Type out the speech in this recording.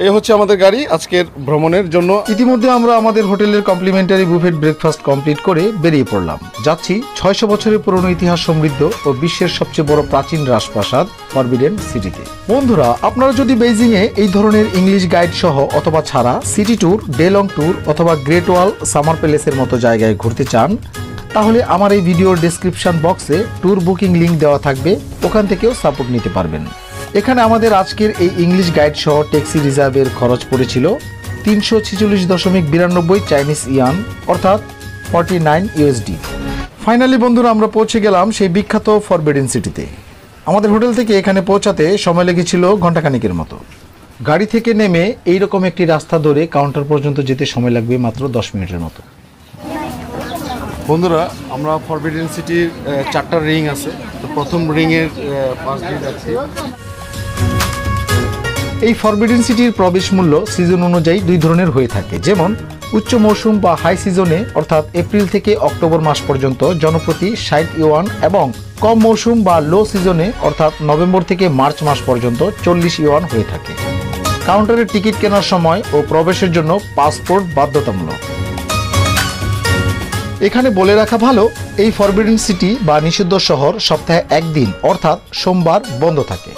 এই হচ্ছে আমাদের গাড়ি আজকের ভ্রমণের জন্য। ইতিমধ্যে আমরা আমাদের হোটেলের কমপ্লিমেন্টারি বুফেট ব্রেকফাস্ট কমপ্লিট করে বেরিয়ে পড়লাম। যাচ্ছি 600 বছরের পুরনো ইতিহাস সমৃদ্ধ ও বিশ্বের সবচেয়ে বড় প্রাচীন রাজপ্রাসাদ ফরবিডেন সিটিতে। বন্ধুরা, আপনারা যদি বেইজিংয়ে এই ধরনের ইংলিশ গাইড সহ অথবা ছাড়া city tour, day long tour অথবা গ্রেট ওয়াল, সামার প্যালেসের মতো জায়গায় ঘুরতে চান, তাহলে আমার এই ভিডিওর ডেসক্রিপশন বক্সে ট্যুর বুকিং লিঙ্ক দেওয়া থাকবে, ওখান থেকেও সাপোর্ট নিতে পারবেন। এখানে আমাদের আজকের এই ইংলিশ গাইড সহ ট্যাক্সি রিজার্ভের খরচ পড়েছিল 346.92 চাইনিজ ইয়ান, অর্থাৎ 49 USD। ফাইনালি বন্ধুরা, আমরা পৌঁছে গেলাম সেই বিখ্যাত ফরবিডেন সিটিতে। আমাদের হোটেল থেকে এখানে পৌঁছাতে সময় লেগেছিল ঘণ্টাখানেকের মতো। গাড়ি থেকে নেমে এইরকম একটি রাস্তা ধরে কাউন্টার পর্যন্ত যেতে সময় লাগবে মাত্র 10 মিনিটের মতো। বন্ধুরা, আমরা ফরবিডেন সিটির 4টা রিং আছে, তো প্রথম রিংয়ের পাশ দিয়ে যাচ্ছি। এই ফরবিডেন সিটির প্রবেশ মূল্য সিজন অনুযায়ী দুই ধরনের হয়ে থাকে, যেমন উচ্চ মৌসুম বা হাই সিজনে অর্থাৎ এপ্রিল থেকে অক্টোবর মাস পর্যন্ত জনপ্রতি 60 ইউয়ান এবং কম মৌসুম বা লো সিজনে অর্থাৎ নভেম্বর থেকে মার্চ মাস পর্যন্ত 40 ইউয়ান হয়ে থাকে। কাউন্টারের টিকিট কেনার সময় ও প্রবেশের জন্য পাসপোর্ট বাধ্যতামূলক। এখানে বলে রাখা ভালো, এই ফরবিডেন সিটি বা নিষিদ্ধ শহর সপ্তাহে একদিন অর্থাৎ সোমবার বন্ধ থাকে।